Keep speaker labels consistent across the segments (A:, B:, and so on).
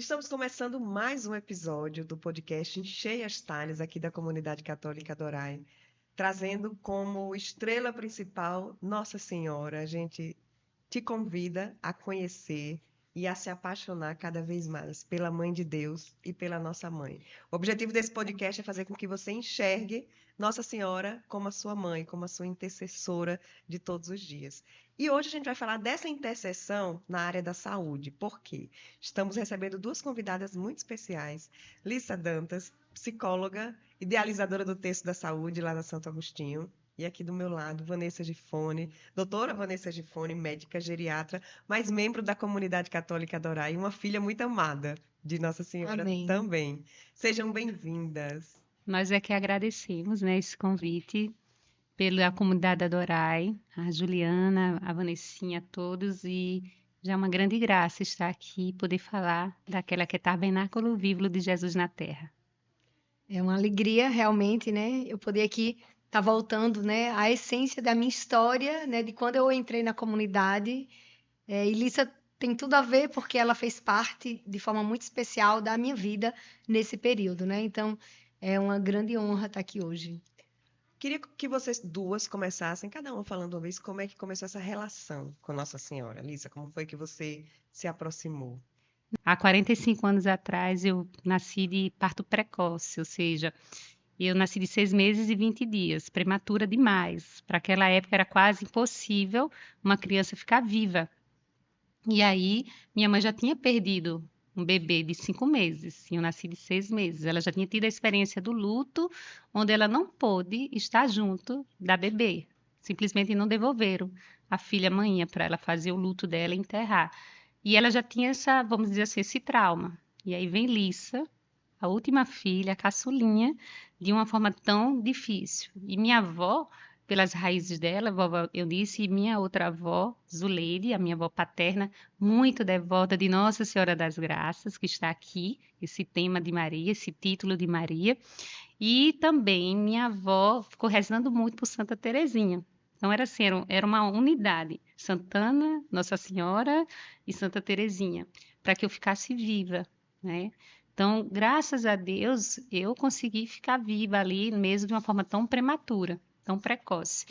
A: Estamos começando mais um episódio do podcast Enchei as Talhas aqui da Comunidade Católica Adorai, trazendo como estrela principal Nossa Senhora. A gente te convida a conhecer e a se apaixonar cada vez mais pela Mãe de Deus e pela nossa mãe. O objetivo desse podcast é fazer com que você enxergue Nossa Senhora como a sua mãe, como a sua intercessora de todos os dias. E hoje a gente vai falar dessa intercessão na área da saúde. Por quê? Estamos recebendo duas convidadas muito especiais. Lissa Dantas, psicóloga, idealizadora do Texto da Saúde lá na Santo Agostinho. E aqui do meu lado, Vanessa Gifone, doutora Vanessa Gifone, médica geriatra, mas membro da Comunidade Católica Adorai e uma filha muito amada de Nossa Senhora
B: Amém.
A: também. Sejam bem-vindas.
C: Nós é que agradecemos, né, esse convite pela comunidade Adorai, a Juliana, a Vanessinha, a todos, e já é uma grande graça estar aqui e poder falar daquela que é tabernáculo vivo de Jesus na Terra.
B: É uma alegria realmente, né? Eu poder aqui estar voltando, né, à essência da minha história, né, de quando eu entrei na comunidade. E Lissa tem tudo a ver porque ela fez parte de forma muito especial da minha vida nesse período, né? Então, é uma grande honra estar aqui hoje.
A: Queria que vocês duas começassem, cada uma falando uma vez, como é que começou essa relação com Nossa Senhora. Lissa, como foi que você se aproximou?
C: Há 45 anos atrás, eu nasci de parto precoce, ou seja, eu nasci de 6 meses e 20 dias, prematura demais. Para aquela época era quase impossível uma criança ficar viva. E aí, minha mãe já tinha perdido um bebê de 5 meses, e eu nasci de 6 meses. Ela já tinha tido a experiência do luto, onde ela não pôde estar junto da bebê. Simplesmente não devolveram a filha manhã para ela fazer o luto dela e enterrar. E ela já tinha essa, vamos dizer assim, esse trauma. E aí vem Lissa, a última filha, a caçulinha, de uma forma tão difícil. E minha avó, pelas raízes dela, a vovó Eunice, e minha outra avó, Zuleide, a minha avó paterna, muito devota de Nossa Senhora das Graças, que está aqui, esse tema de Maria, esse título de Maria. E também minha avó ficou rezando muito por Santa Teresinha. Então era assim, era uma unidade, Santana, Nossa Senhora e Santa Teresinha, para que eu ficasse viva, né? Então, graças a Deus, eu consegui ficar viva ali, mesmo de uma forma tão prematura, tão precoce.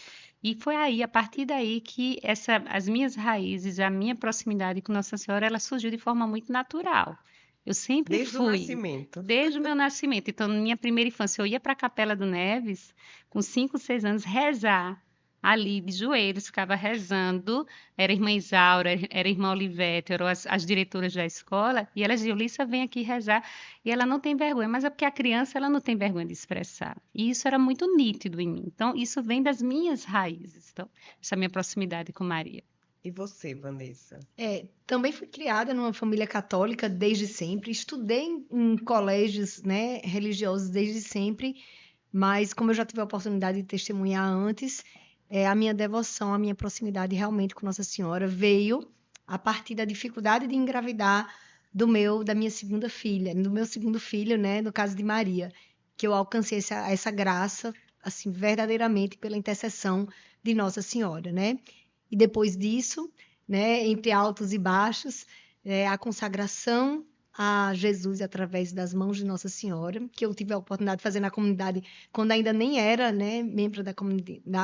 C: E foi aí, a partir daí, que as minhas raízes, a minha proximidade com Nossa Senhora, ela surgiu de forma muito natural. Eu sempre
A: Desde o
C: fui,
A: nascimento.
C: desde o meu nascimento. Então, na minha primeira infância, eu ia para a Capela do Neves, com 5, 6 anos, rezar ali de joelhos, ficava rezando. Era a irmã Isaura, era a irmã Olivete, eram as diretoras da escola, e elas diziam, Lissa, vem aqui rezar. E ela não tem vergonha, mas é porque a criança ela não tem vergonha de expressar. E isso era muito nítido em mim. Então, isso vem das minhas raízes. Então, essa minha proximidade com Maria.
A: E você, Vanessa?
B: Também fui criada numa família católica desde sempre, estudei em colégios, né, religiosos desde sempre, mas como eu já tive a oportunidade de testemunhar antes, a minha devoção, a minha proximidade realmente com Nossa Senhora veio a partir da dificuldade de engravidar da minha segunda filha, do meu segundo filho, né, no caso de Maria, que eu alcancei essa graça, assim, verdadeiramente pela intercessão de Nossa Senhora, né? E depois disso, né, entre altos e baixos, a consagração a Jesus através das mãos de Nossa Senhora, que eu tive a oportunidade de fazer na comunidade quando ainda nem era, né, membro da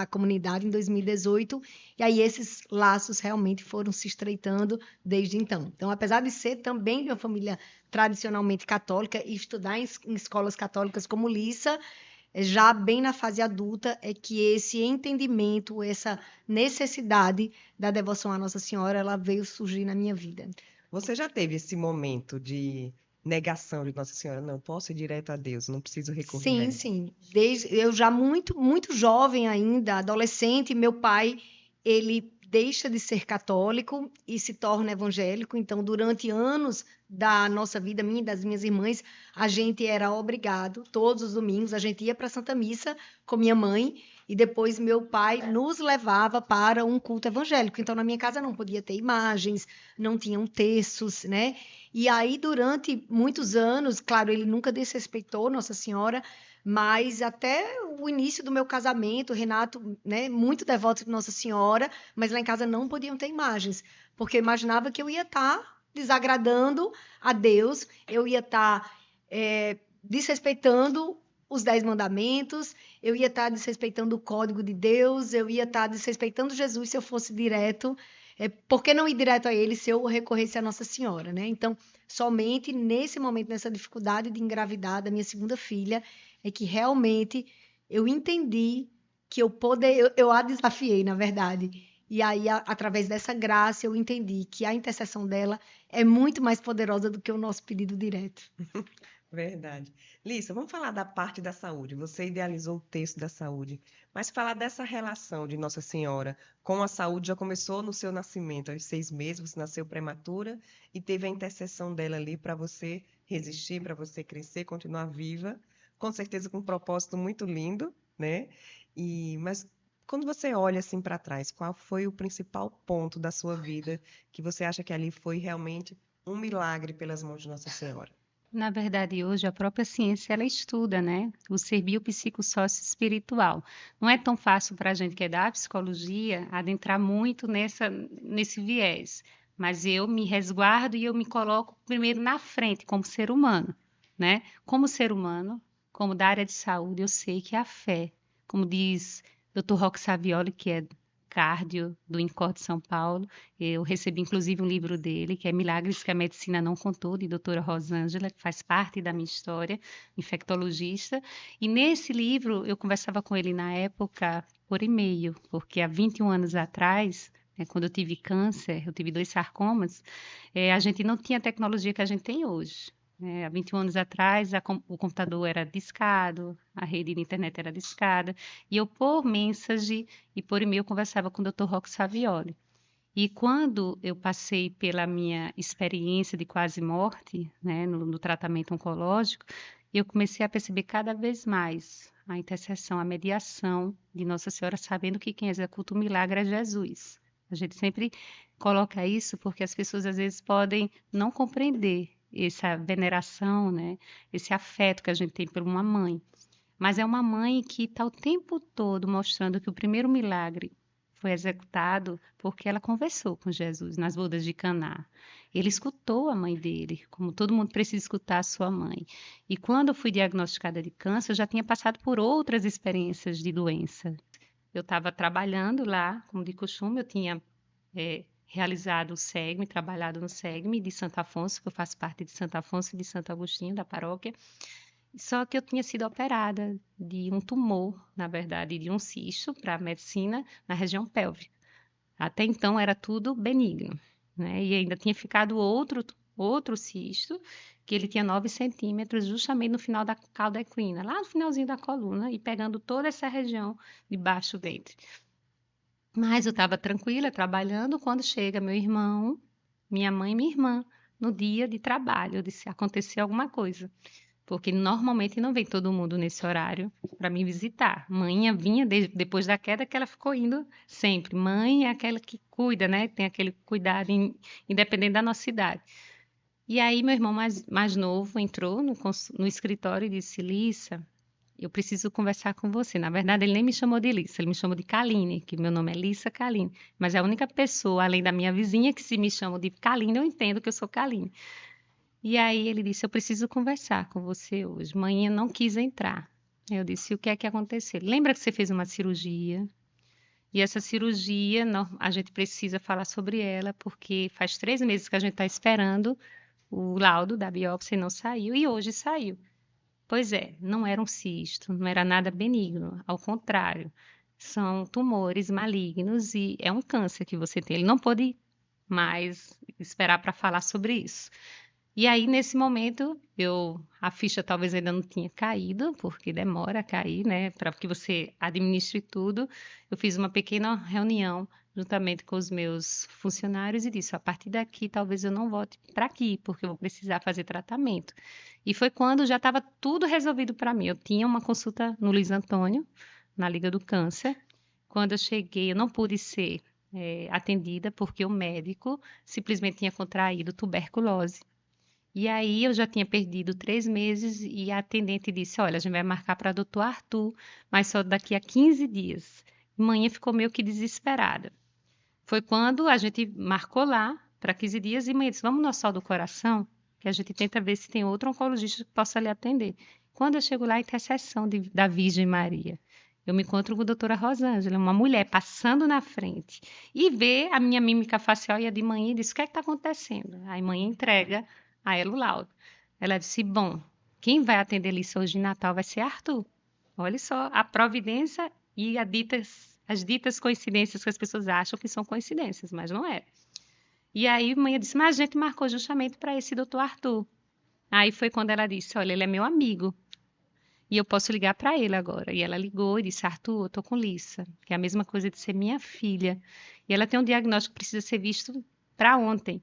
B: comunidade em 2018, e aí esses laços realmente foram se estreitando desde então. Então, apesar de ser também de uma família tradicionalmente católica e estudar em escolas católicas como Lissa, já bem na fase adulta, é que esse entendimento, essa necessidade da devoção à Nossa Senhora, ela veio surgir na minha vida.
A: Você já teve esse momento de negação de Nossa Senhora? Não, posso ir direto a Deus, não preciso recorrer a
B: Sim,
A: ela.
B: sim. Eu já muito jovem ainda, adolescente, meu pai, ele deixa de ser católico e se torna evangélico. Então, durante anos da nossa vida, minha e das minhas irmãs, a gente era obrigado, todos os domingos, a gente ia para a Santa Missa com minha mãe e depois meu pai nos levava para um culto evangélico. Então, na minha casa não podia ter imagens, não tinham textos, né? E aí, durante muitos anos, claro, ele nunca desrespeitou Nossa Senhora, mas até o início do meu casamento, Renato, né, muito devoto de Nossa Senhora, mas lá em casa não podiam ter imagens, porque eu imaginava que eu ia estar desagradando a Deus, eu ia estar desrespeitando os 10 mandamentos, eu ia estar desrespeitando o código de Deus, eu ia estar desrespeitando Jesus se eu fosse direto. Por que não ir direto a ele se eu recorresse a Nossa Senhora, né? Então, somente nesse momento, nessa dificuldade de engravidar da minha segunda filha, é que realmente eu entendi que eu a desafiei, na verdade. E aí, através dessa graça, eu entendi que a intercessão dela é muito mais poderosa do que o nosso pedido direto.
A: Verdade. Lícia, vamos falar da parte da saúde. Você idealizou o texto da saúde, mas falar dessa relação de Nossa Senhora com a saúde já começou no seu nascimento, aos 6 meses, você nasceu prematura e teve a intercessão dela ali para você resistir, para você crescer, continuar viva, com certeza com um propósito muito lindo, né? Mas quando você olha assim para trás, qual foi o principal ponto da sua vida que você acha que ali foi realmente um milagre pelas mãos de Nossa Senhora?
C: Na verdade, hoje a própria ciência ela estuda, né, o ser biopsicossócio-espiritual. Não é tão fácil para a gente que é da psicologia adentrar muito nesse viés, mas eu me resguardo e eu me coloco primeiro na frente como ser humano, né? Como ser humano, como da área de saúde, eu sei que a fé, como diz Dr. Roque Savioli, que é cardio do INCOR de São Paulo. Eu recebi, inclusive, um livro dele, que é Milagres que a Medicina Não Contou, de doutora Rosângela, que faz parte da minha história, infectologista. E nesse livro, eu conversava com ele na época por e-mail, porque há 21 anos atrás, quando eu tive câncer, eu tive 2 sarcomas, a gente não tinha a tecnologia que a gente tem hoje. Há 21 anos atrás, o computador era discado, a rede de internet era discada, e eu, por mensagem e por e-mail, conversava com o Dr. Roque Savioli. E quando eu passei pela minha experiência de quase morte, né, no tratamento oncológico, eu comecei a perceber cada vez mais a intercessão, a mediação de Nossa Senhora, sabendo que quem executa o milagre é Jesus. A gente sempre coloca isso porque as pessoas às vezes podem não compreender essa veneração, né, esse afeto que a gente tem por uma mãe. Mas é uma mãe que está o tempo todo mostrando que o primeiro milagre foi executado porque ela conversou com Jesus nas bodas de Caná. Ele escutou a mãe dele, como todo mundo precisa escutar a sua mãe. E quando eu fui diagnosticada de câncer, eu já tinha passado por outras experiências de doença. Eu estava trabalhando lá, como de costume, eu tinha realizado o SEGME, trabalhado no SEGME de Santo Afonso, que eu faço parte de Santo Afonso e de Santo Agostinho, da paróquia. Só que eu tinha sido operada de um tumor, na verdade, de um cisto para a medicina na região pélvica. Até então era tudo benigno, né? E ainda tinha ficado outro cisto, que ele tinha 9 centímetros, justamente no final da cauda equina, lá no finalzinho da coluna, e pegando toda essa região de baixo do ventre. Mas eu estava tranquila, trabalhando, quando chega meu irmão, minha mãe e minha irmã, no dia de trabalho. Eu disse, aconteceu alguma coisa. Porque normalmente não vem todo mundo nesse horário para me visitar. Mãe vinha depois da queda que ela ficou indo sempre. Mãe é aquela que cuida, né? Tem aquele cuidado independente da nossa idade. E aí meu irmão mais novo entrou no escritório e disse, Lissa, eu preciso conversar com você. Na verdade, ele nem me chamou de Lissa, ele me chamou de Kaline, que meu nome é Lissa Kaline. Mas é a única pessoa, além da minha vizinha, que se me chama de Kaline, eu entendo que eu sou Kaline. E aí ele disse, eu preciso conversar com você hoje. Manhã não quis entrar. Eu disse, o que é que aconteceu? Lembra que você fez uma cirurgia? E essa cirurgia, a gente precisa falar sobre ela, porque faz 3 meses que a gente está esperando o laudo da biópsia e não saiu, e hoje saiu. Pois é, não era um cisto, não era nada benigno, ao contrário, são tumores malignos e é um câncer que você tem. Ele não pode mais esperar para falar sobre isso. E aí, nesse momento, a ficha talvez ainda não tinha caído, porque demora a cair, né, para que você administre tudo. Eu fiz uma pequena reunião juntamente com os meus funcionários e disse, a partir daqui talvez eu não volte para aqui, porque eu vou precisar fazer tratamento. E foi quando já estava tudo resolvido para mim. Eu tinha uma consulta no Luiz Antônio, na Liga do Câncer. Quando eu cheguei, eu não pude ser atendida, porque o médico simplesmente tinha contraído tuberculose. E aí eu já tinha perdido 3 meses e a atendente disse, olha, a gente vai marcar para doutor Arthur, mas só daqui a 15 dias. Manhã ficou meio que desesperada. Foi quando a gente marcou lá para 15 dias, e mãe disse, vamos no Sol do Coração, que a gente tenta ver se tem outro oncologista que possa lhe atender. Quando eu chego lá, intercessão da Virgem Maria, eu me encontro com a doutora Rosângela, uma mulher passando na frente, e vê a minha mímica facial e a de mãe e diz, o que é que está acontecendo? Aí mãe entrega a ela o laudo. Ela disse, bom, quem vai atender Lícia hoje de Natal vai ser Arthur. Olha só, a providência e as ditas coincidências que as pessoas acham que são coincidências, mas não é. E aí mãe disse, mas a gente marcou justamente para esse doutor Arthur. Aí foi quando ela disse, olha, ele é meu amigo e eu posso ligar para ele agora. E ela ligou e disse, Arthur, eu tô com Lissa, que é a mesma coisa de ser minha filha. E ela tem um diagnóstico que precisa ser visto para ontem.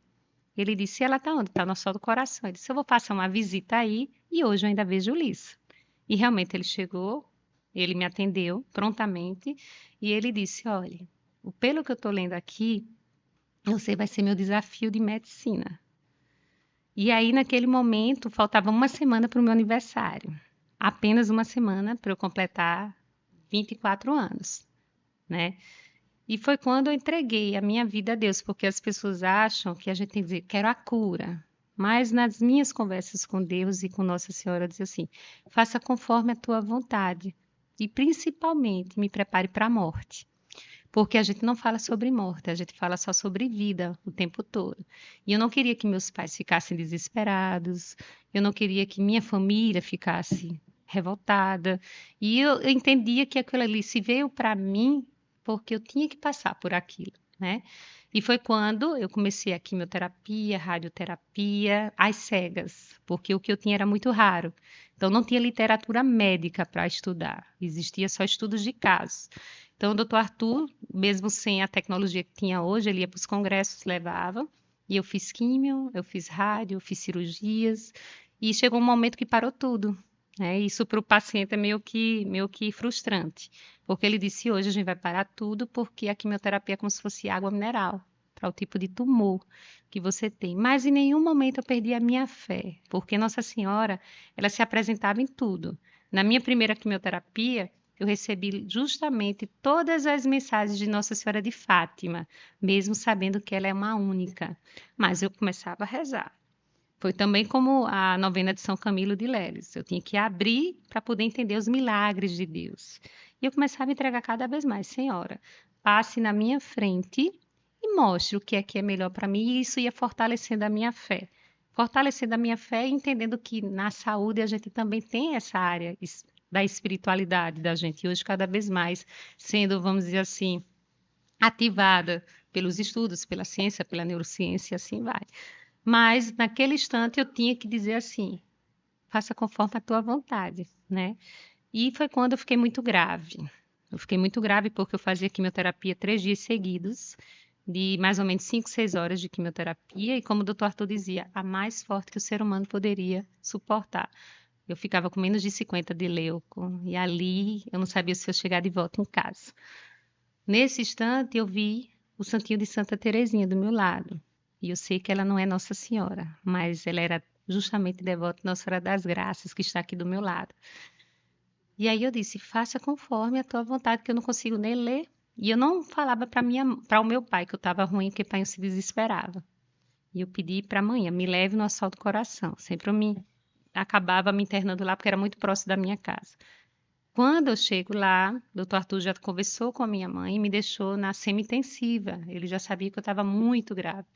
C: Ele disse, ela tá onde? Tá no Sol do Coração. Ele disse, eu vou passar uma visita aí e hoje eu ainda vejo Lissa. E realmente ele chegou, ele me atendeu prontamente e ele disse, olha, pelo que eu tô lendo aqui, você vai ser meu desafio de medicina. E aí, naquele momento, faltava uma semana para o meu aniversário. Apenas uma semana para eu completar 24 anos, né? E foi quando eu entreguei a minha vida a Deus, porque as pessoas acham que a gente tem que dizer, quero a cura. Mas nas minhas conversas com Deus e com Nossa Senhora, eu disse assim, faça conforme a tua vontade. E principalmente, me prepare para a morte. Porque a gente não fala sobre morte, a gente fala só sobre vida o tempo todo. E eu não queria que meus pais ficassem desesperados, eu não queria que minha família ficasse revoltada. E eu entendia que aquilo ali se veio para mim porque eu tinha que passar por aquilo, né? E foi quando eu comecei a quimioterapia, radioterapia, às cegas, porque o que eu tinha era muito raro. Então não tinha literatura médica para estudar, existia só estudos de casos. Então, o doutor Arthur, mesmo sem a tecnologia que tinha hoje, ele ia para os congressos, levava, e eu fiz químio, eu fiz rádio, eu fiz cirurgias, e chegou um momento que parou tudo, né? Isso para o paciente é meio que frustrante, porque ele disse, hoje a gente vai parar tudo, porque a quimioterapia é como se fosse água mineral, para o tipo de tumor que você tem. Mas em nenhum momento eu perdi a minha fé, porque Nossa Senhora, ela se apresentava em tudo. Na minha primeira quimioterapia, eu recebi justamente todas as mensagens de Nossa Senhora de Fátima, mesmo sabendo que ela é uma única. Mas eu começava a rezar. Foi também como a novena de São Camilo de Leles. Eu tinha que abrir para poder entender os milagres de Deus. E eu começava a entregar cada vez mais, Senhora, passe na minha frente e mostre o que é melhor para mim. E isso ia fortalecendo a minha fé. Fortalecendo a minha fé e entendendo que na saúde a gente também tem essa área da espiritualidade da gente, e hoje cada vez mais sendo, vamos dizer assim, ativada pelos estudos, pela ciência, pela neurociência, e assim vai. Mas naquele instante eu tinha que dizer assim, faça conforme a tua vontade, né? E foi quando eu fiquei muito grave. Eu fiquei muito grave porque eu fazia quimioterapia 3 dias seguidos, de mais ou menos 5, 6 horas de quimioterapia, e como o doutor Arthur dizia, a mais forte que o ser humano poderia suportar. Eu ficava com menos de 50 de leuco, e ali eu não sabia se eu chegar de volta em casa. Nesse instante, eu vi o santinho de Santa Teresinha do meu lado. E eu sei que ela não é Nossa Senhora, mas ela era justamente devota de Nossa Senhora das Graças, que está aqui do meu lado. E aí eu disse, faça conforme a tua vontade, que eu não consigo nem ler. E eu não falava para o meu pai que eu estava ruim, porque o pai se desesperava. E eu pedi para a mãe, me leve no Sol do Coração. Sempre eu acabava me internando lá, porque era muito próximo da minha casa. Quando eu chego lá, o doutor Arthur já conversou com a minha mãe e me deixou na semi-intensiva. Ele já sabia que eu estava muito grave.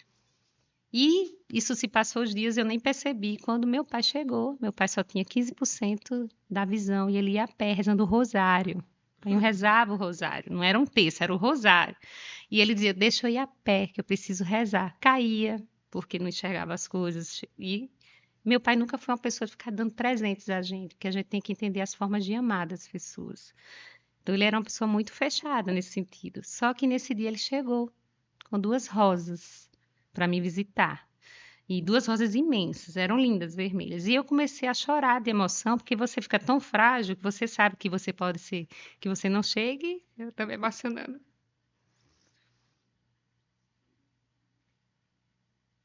C: E isso se passou os dias, eu nem percebi. Quando meu pai chegou, meu pai só tinha 15% da visão e ele ia a pé rezando o rosário. Eu rezava o rosário, não era um terço, era o rosário. E ele dizia, deixa eu ir a pé, que eu preciso rezar. Caía, porque não enxergava as coisas. E meu pai nunca foi uma pessoa de ficar dando presentes a gente, que a gente tem que entender as formas de amar das pessoas. Então ele era uma pessoa muito fechada nesse sentido. Só que nesse dia ele chegou com 2 rosas para me visitar. E 2 rosas imensas, eram lindas, vermelhas. E eu comecei a chorar de emoção, porque você fica tão frágil que você sabe que você pode ser, que você não chegue. Eu estou me emocionando.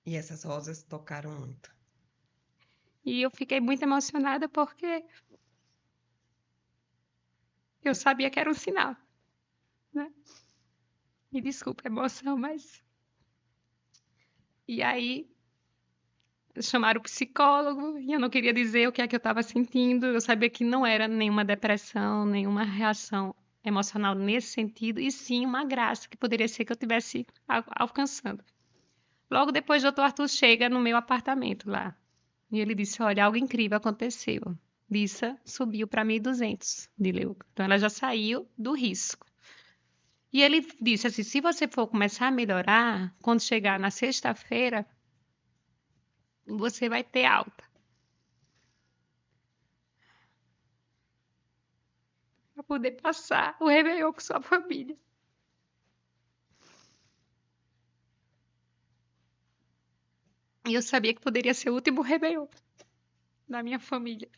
A: E essas rosas tocaram muito.
C: E eu fiquei muito emocionada porque eu sabia que era um sinal, né? Me desculpa a emoção, mas E aí chamaram o psicólogo e eu não queria dizer o que é que eu estava sentindo. Eu sabia que não era nenhuma depressão, nenhuma reação emocional nesse sentido, e sim uma graça que poderia ser que eu tivesse alcançando. Logo depois, o doutor Arthur chega no meu apartamento lá. E ele disse: olha, algo incrível aconteceu. Lissa subiu para 1.200 de leuco. Então, ela já saiu do risco. E ele disse assim: se você for começar a melhorar, quando chegar na sexta-feira, você vai ter alta. Para poder passar o Réveillon com sua família. E eu sabia que poderia ser o último Réveillon da minha família.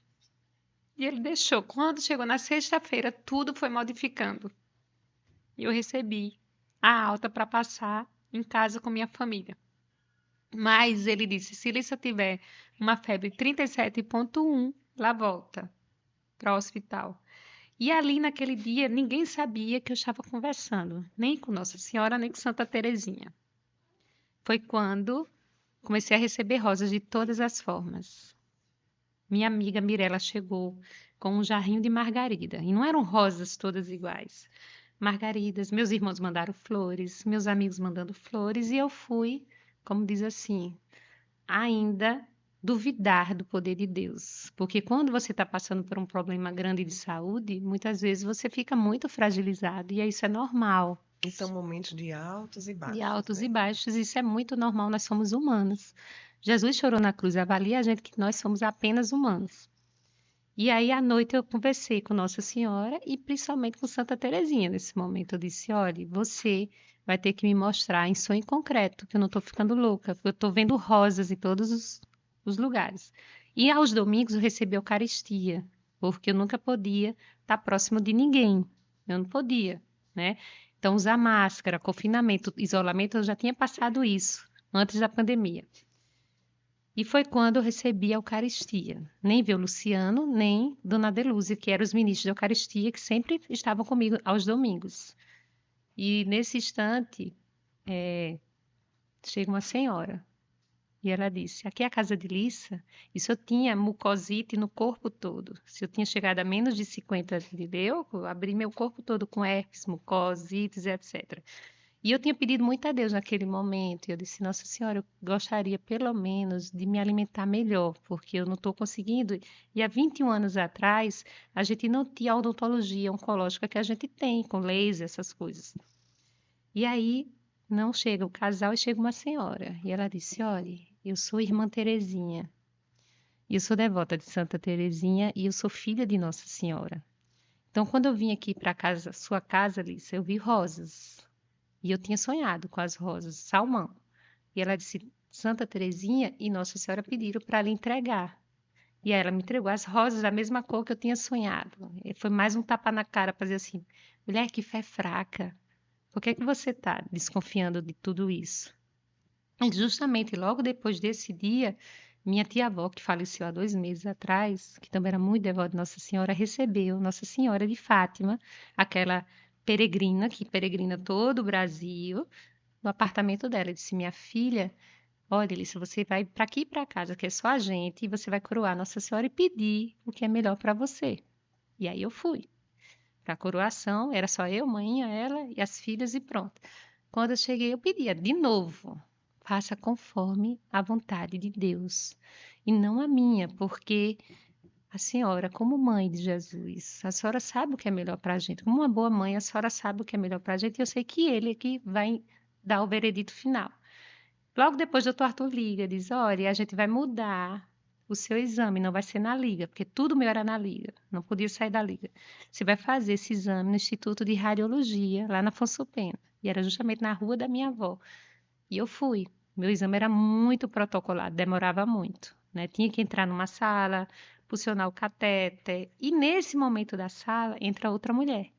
C: E ele deixou. Quando chegou na sexta-feira, tudo foi modificando. E eu recebi a alta para passar em casa com minha família. Mas ele disse: se Lissa tiver uma febre 37,1, lá volta para o hospital. E ali naquele dia, ninguém sabia que eu estava conversando, nem com Nossa Senhora, nem com Santa Terezinha. Foi quando comecei a receber rosas de todas as formas. Minha amiga Mirella chegou com um jarrinho de margarida. E não eram rosas todas iguais. Margaridas, meus irmãos mandaram flores, meus amigos mandando flores, e eu fui, como diz assim, ainda duvidar do poder de Deus. Porque quando você está passando por um problema grande de saúde, muitas vezes você fica muito fragilizado, e isso é normal.
A: E são momentos de altos e
C: De
A: baixos,
C: altos
A: né?
C: e baixos, isso é muito normal, nós somos humanos. Jesus chorou na cruz, avalia a gente que nós somos apenas humanos. E aí, à noite, eu conversei com Nossa Senhora e principalmente com Santa Terezinha. Nesse momento, eu disse: olha, você vai ter que me mostrar em sonho concreto que eu não estou ficando louca, porque eu estou vendo rosas em todos os lugares. E aos domingos, eu recebi a Eucaristia, porque eu nunca podia estar próximo de ninguém. Eu não podia, né? Então, usar máscara, confinamento, isolamento, eu já tinha passado isso antes da pandemia. E foi quando eu recebi a Eucaristia. Nem vi o Luciano, nem Dona Adelúzia, que eram os ministros da Eucaristia, que sempre estavam comigo aos domingos. E nesse instante, chega uma senhora e ela disse: aqui é a casa de Lissa, e se eu tinha mucosite no corpo todo, se eu tinha chegado a menos de 50 de leuco, eu abri meu corpo todo com herpes, mucosites, etc. E eu tinha pedido muito a Deus naquele momento. E eu disse: Nossa Senhora, eu gostaria pelo menos de me alimentar melhor, porque eu não estou conseguindo. E há 21 anos atrás, a gente não tinha a odontologia oncológica que a gente tem, com laser, essas coisas. E aí, não chega o casal e chega uma senhora. E ela disse: Olha, eu sou irmã Terezinha. E eu sou devota de Santa Terezinha e eu sou filha de Nossa Senhora. Então, quando eu vim aqui para casa, sua casa, Alice, eu vi rosas. E eu tinha sonhado com as rosas, salmão. E ela disse: Santa Terezinha e Nossa Senhora pediram para lhe entregar. E aí ela me entregou as rosas da mesma cor que eu tinha sonhado. E foi mais um tapa na cara para dizer assim: mulher, que fé fraca. Por que é que você está desconfiando de tudo isso? E justamente logo depois desse dia, minha tia-avó, que faleceu há 2 meses atrás, que também era muito devota de Nossa Senhora, recebeu Nossa Senhora de Fátima, aquela peregrina que peregrina todo o Brasil, no apartamento dela. Eu disse: minha filha, olha, Alice, você vai para aqui e para casa, que é só a gente, e você vai coroar Nossa Senhora e pedir o que é melhor para você. E aí eu fui para a coroação, era só eu, mãe, ela e as filhas, e pronto. Quando eu cheguei, eu pedia de novo: faça conforme a vontade de Deus e não a minha, porque a senhora, como mãe de Jesus, a senhora sabe o que é melhor para a gente. Como uma boa mãe, a senhora sabe o que é melhor para a gente, e eu sei que ele é que vai dar o veredito final. Logo depois, o doutor Arthur liga, diz: olha, a gente vai mudar o seu exame, não vai ser na liga, porque tudo meu era na liga, não podia sair da liga. Você vai fazer esse exame no Instituto de Radiologia, lá na Afonso Pena, e era justamente na rua da minha avó. E eu fui. Meu exame era muito protocolado, demorava muito, né? Tinha que entrar numa sala, posicionar o catéter, e nesse momento da sala entra outra mulher.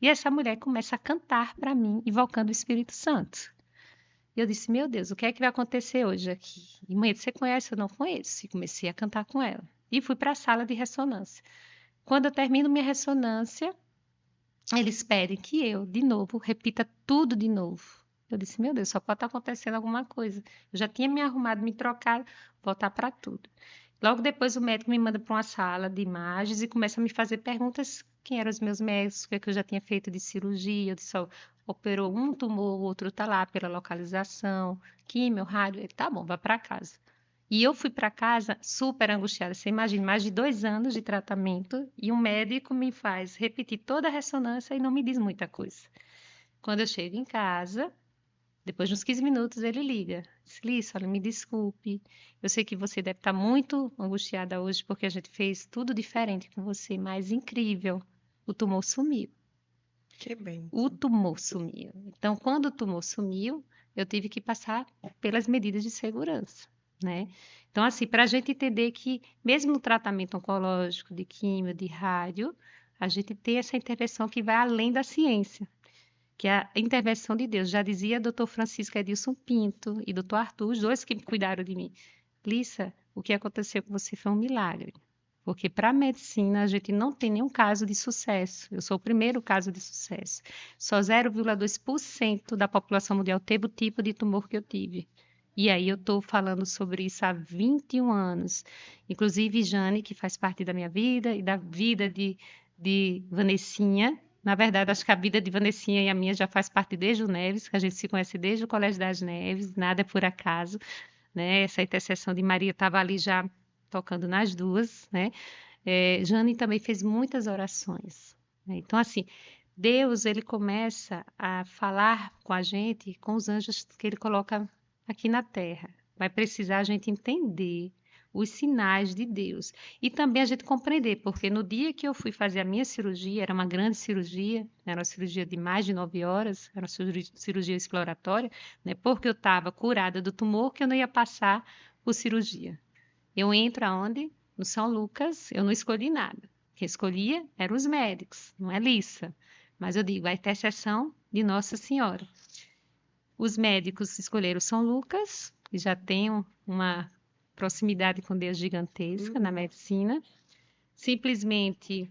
C: E essa mulher começa a cantar para mim, invocando o Espírito Santo. E eu disse: meu Deus, o que é que vai acontecer hoje aqui? E mãe, você conhece? Eu não conheço. E comecei a cantar com ela. E fui para a sala de ressonância. Quando eu termino minha ressonância, eles pedem que eu, de novo, repita tudo de novo. Eu disse, meu Deus, só pode estar acontecendo alguma coisa. Eu já tinha me arrumado, me trocado, voltar para tudo. Logo depois o médico me manda para uma sala de imagens e começa a me fazer perguntas, quem eram os meus médicos, o que é que eu já tinha feito de cirurgia, eu disse, ó, operou um tumor, o outro tá lá pela localização, químio, rádio, ele, tá bom, vá para casa. E eu fui para casa super angustiada. Você imagina, mais de 2 anos de tratamento e um médico me faz repetir toda a ressonância e não me diz muita coisa. Quando eu chego em casa, depois de uns 15 minutos, ele liga. Diz, Lícia, olha, me desculpe. Eu sei que você deve estar muito angustiada hoje porque a gente fez tudo diferente com você, mas incrível. O tumor sumiu.
A: Que bem.
C: O tumor sumiu. Então, quando o tumor sumiu, eu tive que passar pelas medidas de segurança, né? Então, assim, para a gente entender que, mesmo no tratamento oncológico, de químio, de rádio, a gente tem essa intervenção que vai além da ciência, que é a intervenção de Deus. Já dizia Dr. Francisco Edilson Pinto e Dr. Arthur, os dois que cuidaram de mim. Lícia, o que aconteceu com você foi um milagre. Porque para a medicina a gente não tem nenhum caso de sucesso. Eu sou o primeiro caso de sucesso. Só 0,2% da população mundial teve o tipo de tumor que eu tive. E aí eu estou falando sobre isso há 21 anos. Inclusive, Jane, que faz parte da minha vida e da vida de Vanessinha. Na verdade, acho que a vida de Vanessinha e a minha já faz parte desde o Neves, que a gente se conhece desde o Colégio das Neves, nada é por acaso, né? Essa intercessão de Maria estava ali já tocando nas duas, né? Jane também fez muitas orações, né? Então, assim, Deus, ele começa a falar com a gente, com os anjos que ele coloca aqui na terra. Vai precisar a gente entender os sinais de Deus. E também a gente compreender, porque no dia que eu fui fazer a minha cirurgia, era uma grande cirurgia, era uma cirurgia de mais de 9 horas, era uma cirurgia exploratória, né? Porque eu estava curada do tumor que eu não ia passar por cirurgia. Eu entro aonde? No São Lucas, eu não escolhi nada. Quem escolhia eram os médicos, não é Lissa. Mas eu digo, a intercessão de Nossa Senhora. Os médicos escolheram São Lucas, que já tem uma proximidade com Deus gigantesca na medicina. Simplesmente,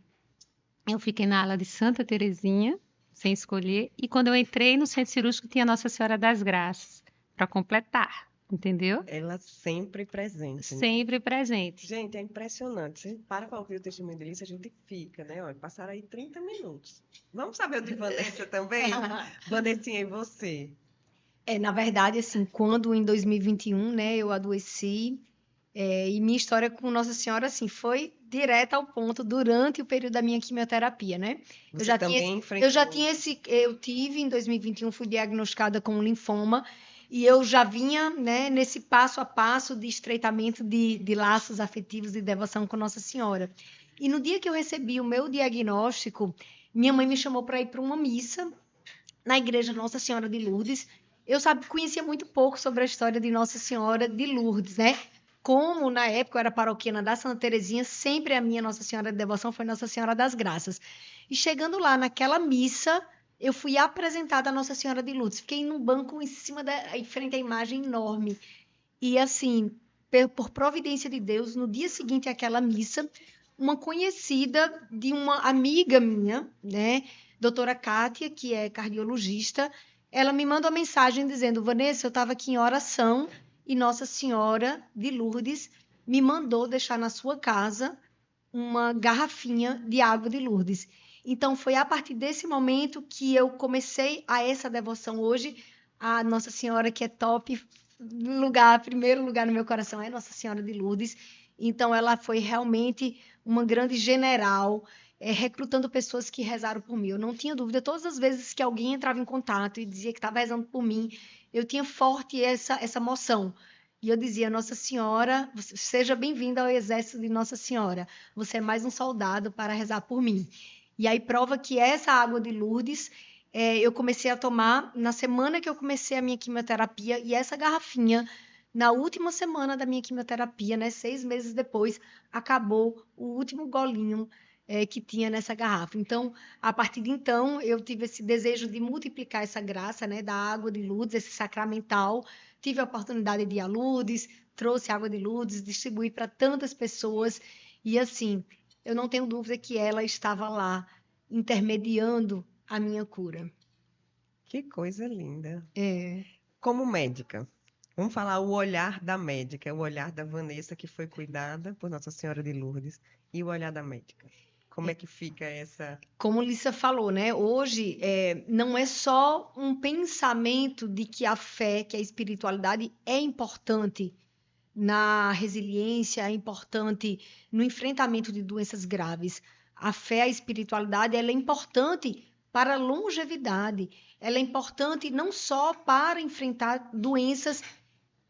C: eu fiquei na ala de Santa Terezinha, sem escolher. E quando eu entrei no centro cirúrgico, tinha Nossa Senhora das Graças, para completar. Entendeu?
A: Ela sempre presente, né?
C: Sempre presente.
A: Gente, é impressionante. Você para ouvir o testemunho de Lícia, a gente fica, né? Olha, passaram aí 30 minutos. Vamos saber o de Vanessa também? Vanessinha, e você?
B: Na verdade, assim, quando em 2021, né, eu adoeci, e minha história com Nossa Senhora, assim, foi direta ao ponto durante o período da minha quimioterapia, né?
A: Você
B: Eu tive em 2021, fui diagnosticada com linfoma, e eu já vinha, né, nesse passo a passo de estreitamento de laços afetivos de devoção com Nossa Senhora. E no dia que eu recebi o meu diagnóstico, minha mãe me chamou para ir para uma missa na igreja Nossa Senhora de Lourdes. Eu conhecia muito pouco sobre a história de Nossa Senhora de Lourdes, né? Como na época eu era paroquiana da Santa Terezinha, sempre a minha Nossa Senhora de devoção foi Nossa Senhora das Graças. E chegando lá naquela missa, eu fui apresentada a Nossa Senhora de Lourdes. Fiquei num banco em frente à imagem enorme. E assim, por providência de Deus, no dia seguinte àquela missa, uma conhecida de uma amiga minha, né, doutora Kátia, que é cardiologista, ela me mandou uma mensagem dizendo: Vanessa, eu estava aqui em oração e Nossa Senhora de Lourdes me mandou deixar na sua casa uma garrafinha de água de Lourdes. Então, foi a partir desse momento que eu comecei a essa devoção hoje. A Nossa Senhora, que é top, primeiro lugar no meu coração é Nossa Senhora de Lourdes. Então, ela foi realmente uma grande general, recrutando pessoas que rezaram por mim. Eu não tinha dúvida, todas as vezes que alguém entrava em contato e dizia que estava rezando por mim, eu tinha forte essa emoção. E eu dizia: Nossa Senhora, seja bem-vinda ao exército de Nossa Senhora. Você é mais um soldado para rezar por mim. E aí prova que essa água de Lourdes, eu comecei a tomar na semana que eu comecei a minha quimioterapia, e essa garrafinha, na última semana da minha quimioterapia, né, 6 meses depois, acabou o último golinho que tinha nessa garrafa. Então, a partir de então, eu tive esse desejo de multiplicar essa graça, né, da água de Lourdes, esse sacramental. Tive a oportunidade de ir a Lourdes, trouxe água de Lourdes, distribuí para tantas pessoas. E assim, eu não tenho dúvida que ela estava lá intermediando a minha cura.
A: Que coisa linda.
B: É.
A: Como médica, vamos falar o olhar da médica, o olhar da Vanessa, que foi cuidada por Nossa Senhora de Lourdes, e o olhar da médica. Como é que fica essa...
B: Como Lissa falou, né? Hoje não é só um pensamento de que a fé, que a espiritualidade é importante na resiliência, é importante no enfrentamento de doenças graves. A fé, a espiritualidade, ela é importante para a longevidade. Ela é importante não só para enfrentar doenças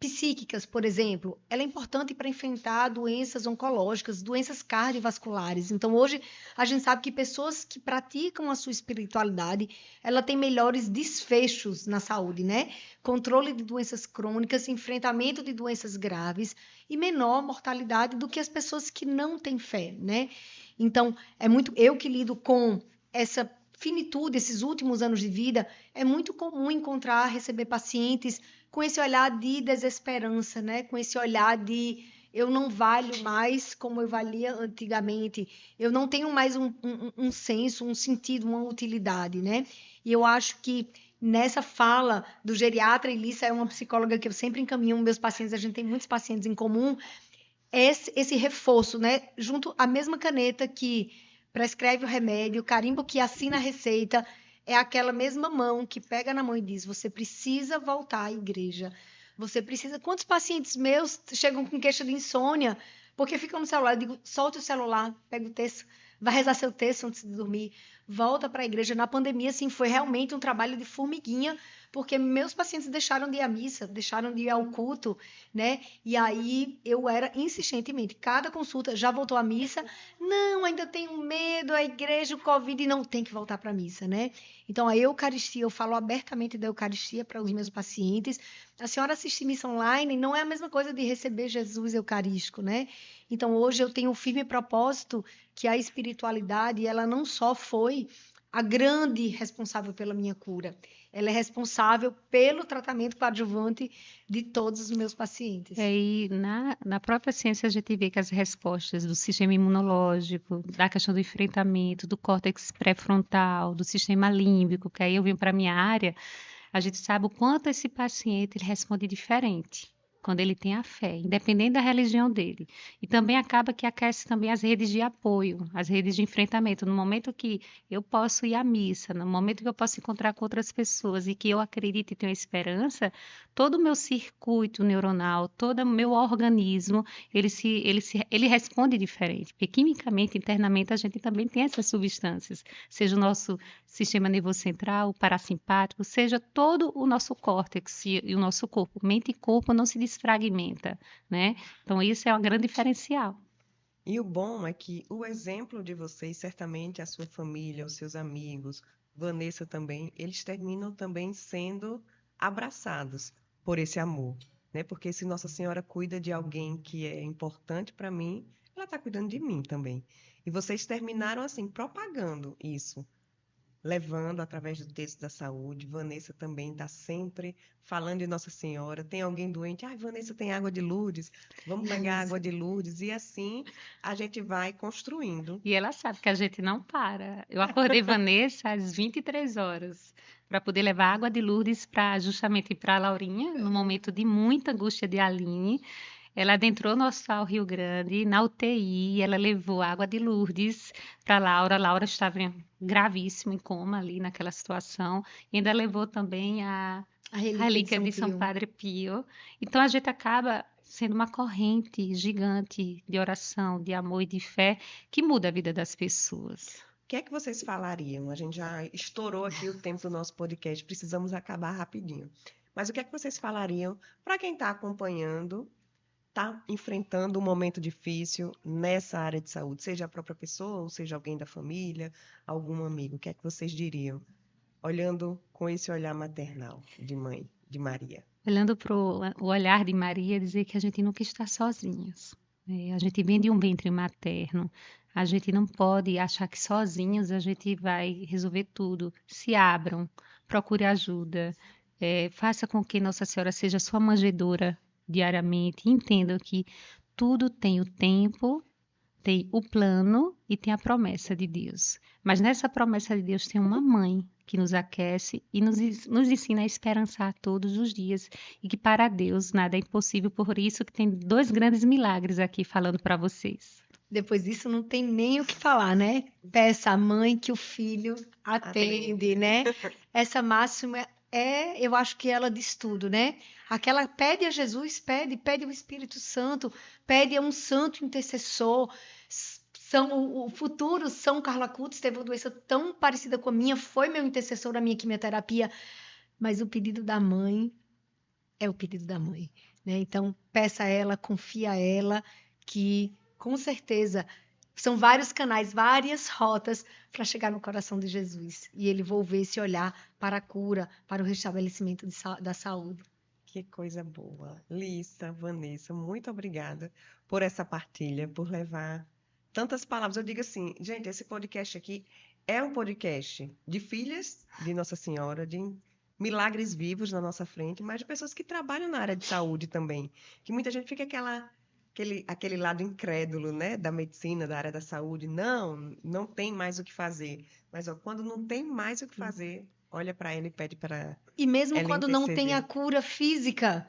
B: psíquicas, por exemplo, ela é importante para enfrentar doenças oncológicas, doenças cardiovasculares. Então, hoje, a gente sabe que pessoas que praticam a sua espiritualidade, ela tem melhores desfechos na saúde, né? Controle de doenças crônicas, enfrentamento de doenças graves e menor mortalidade do que as pessoas que não têm fé, né? Então, eu que lido com essa finitude, esses últimos anos de vida, é muito comum receber pacientes com esse olhar de desesperança, né? Com esse olhar de eu não valho mais como eu valia antigamente, eu não tenho mais um senso, um sentido, uma utilidade, né? E eu acho que nessa fala do geriatra, Elissa é uma psicóloga que eu sempre encaminho meus pacientes, a gente tem muitos pacientes em comum, esse reforço, né? Junto à mesma caneta que prescreve o remédio, o carimbo que assina a receita, é aquela mesma mão que pega na mão e diz: você precisa voltar à igreja. Você precisa. Quantos pacientes meus chegam com queixa de insônia porque ficam no celular? Eu digo: solte o celular, pega o texto, vai rezar seu texto antes de dormir, volta para a igreja. Na pandemia, assim, foi realmente um trabalho de formiguinha, porque meus pacientes deixaram de ir à missa, deixaram de ir ao culto, né? E aí eu era insistentemente, cada consulta, já voltou à missa? Não, ainda tenho medo, a igreja, o Covid, e não tem que voltar para a missa, né? Então, a Eucaristia, eu falo abertamente da Eucaristia para os meus pacientes. A senhora assistir missa online não é a mesma coisa de receber Jesus eucarístico, né? Então, hoje eu tenho um firme propósito que a espiritualidade, ela não só foi a grande responsável pela minha cura, ela é responsável pelo tratamento coadjuvante de todos os meus pacientes.
C: E na própria ciência a gente vê que as respostas do sistema imunológico, da questão do enfrentamento, do córtex pré-frontal, do sistema límbico, que aí eu vim para a minha área, a gente sabe o quanto esse paciente ele responde diferente quando ele tem a fé, independente da religião dele. E também acaba que aquece também as redes de apoio, as redes de enfrentamento. No momento que eu posso ir à missa, no momento que eu posso encontrar com outras pessoas e que eu acredito e tenho esperança, todo o meu circuito neuronal, todo o meu organismo, ele responde diferente, porque quimicamente, internamente, a gente também tem essas substâncias, seja o nosso sistema nervoso central, o parasimpático, seja todo o nosso córtex e o nosso corpo. Mente e corpo não se desfragmenta, né? Então, isso é um grande diferencial.
A: E o bom é que o exemplo de vocês, certamente a sua família, os seus amigos, Vanessa também, eles terminam também sendo abraçados por esse amor, né? Porque se Nossa Senhora cuida de alguém que é importante para mim, ela está cuidando de mim também. E vocês terminaram assim, propagando isso, levando através do texto da saúde. Vanessa também está sempre falando de Nossa Senhora. Tem alguém doente? Ah, Vanessa tem água de Lourdes. Vamos pegar água de Lourdes. E assim a gente vai construindo.
C: E ela sabe que a gente não para. Eu acordei Vanessa às 23 horas para poder levar água de Lourdes justamente para a Laurinha, no momento de muita angústia de Aline. Ela adentrou no Hospital Rio Grande, na UTI, ela levou água de Lourdes para Laura. Laura estava gravíssima, em coma ali naquela situação. E ainda levou também a relíquia de São Padre Pio. Então a gente acaba sendo uma corrente gigante de oração, de amor e de fé que muda a vida das pessoas.
A: O que é que vocês falariam? A gente já estourou aqui o tempo do nosso podcast, precisamos acabar rapidinho. Mas o que é que vocês falariam para quem está acompanhando, está enfrentando um momento difícil nessa área de saúde, seja a própria pessoa, ou seja alguém da família, algum amigo? O que é que vocês diriam? Olhando com esse olhar maternal de mãe, de Maria.
C: Olhando para o olhar de Maria, dizer que a gente nunca está sozinhos. A gente vem de um ventre materno. A gente não pode achar que sozinhos a gente vai resolver tudo. Se abram, procure ajuda. Faça com que Nossa Senhora seja sua manjedoura diariamente. Entendam que tudo tem o tempo, tem o plano e tem a promessa de Deus. Mas nessa promessa de Deus tem uma mãe que nos aquece e nos ensina a esperançar todos os dias e que para Deus nada é impossível, por isso que tem 2 grandes milagres aqui falando para vocês.
B: Depois disso não tem nem o que falar, né? Peça à mãe que o filho atende, né? Essa máxima eu acho que ela diz tudo, né? Aquela pede a Jesus, pede o Espírito Santo, pede a um santo intercessor. O futuro São Carlo Acutis teve uma doença tão parecida com a minha, foi meu intercessor na minha quimioterapia, mas o pedido da mãe é o pedido da mãe, né? Então, peça a ela, confia a ela, que com certeza são vários canais, várias rotas para chegar no coração de Jesus e ele volver esse olhar para a cura, para o restabelecimento da saúde.
A: Que coisa boa. Lissa, Vanessa, muito obrigada por essa partilha, por levar tantas palavras. Eu digo assim, gente, esse podcast aqui é um podcast de filhas de Nossa Senhora, de milagres vivos na nossa frente, mas de pessoas que trabalham na área de saúde também. Que muita gente fica aquele lado incrédulo, né, da medicina, da área da saúde. Não tem mais o que fazer. Mas ó, quando não tem mais o que fazer, olha para ela e pede para
B: E mesmo
A: ela
B: quando não tem a
A: interceder.
B: cura física,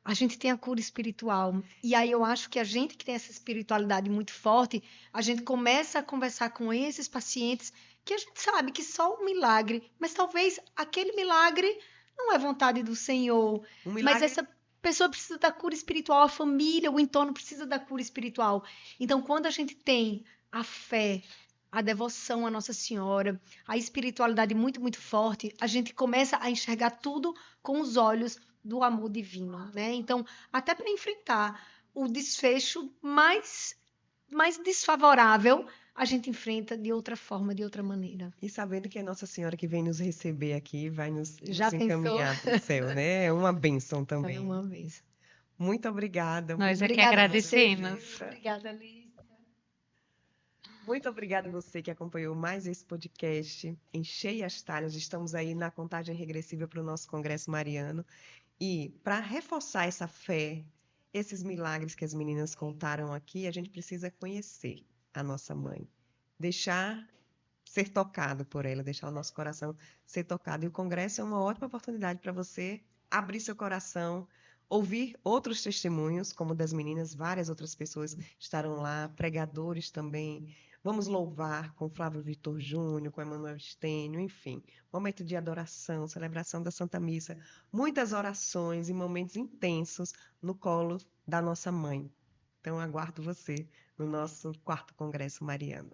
B: a gente tem a cura espiritual. E aí eu acho que a gente que tem essa espiritualidade muito forte, a gente começa a conversar com esses pacientes que a gente sabe que só um milagre, mas talvez aquele milagre não é vontade do Senhor,
A: Um
B: mas
A: milagre
B: essa pessoa precisa da cura espiritual, a família, o entorno precisa da cura espiritual. Então, quando a gente tem a fé, a devoção à Nossa Senhora, a espiritualidade muito, muito forte, a gente começa a enxergar tudo com os olhos do amor divino, né? Então, até para enfrentar o desfecho mais desfavorável, a gente enfrenta de outra forma, de outra maneira.
A: E sabendo que é Nossa Senhora que vem nos receber aqui, vai nos
B: Já pensou?
A: encaminhar para o céu, né? É uma bênção
B: É
A: também.
B: uma vez.
A: Muito obrigada.
C: Nós é que
B: Obrigada a
C: agradecemos.
B: você. Obrigada, Liz.
A: Muito obrigada a você que acompanhou mais esse podcast em Cheias Talhas. Estamos aí na contagem regressiva para o nosso Congresso Mariano. E para reforçar essa fé, esses milagres que as meninas contaram aqui, a gente precisa conhecer a nossa mãe. Deixar ser tocado por ela, deixar o nosso coração ser tocado. E o Congresso é uma ótima oportunidade para você abrir seu coração, ouvir outros testemunhos, como o das meninas, várias outras pessoas estarão lá, pregadores também. Vamos louvar com Flávio Vitor Júnior, com Emanuel Estênio, enfim. Momento de adoração, celebração da Santa Missa, muitas orações e momentos intensos no colo da nossa mãe. Então, aguardo você no nosso 4º Congresso Mariano.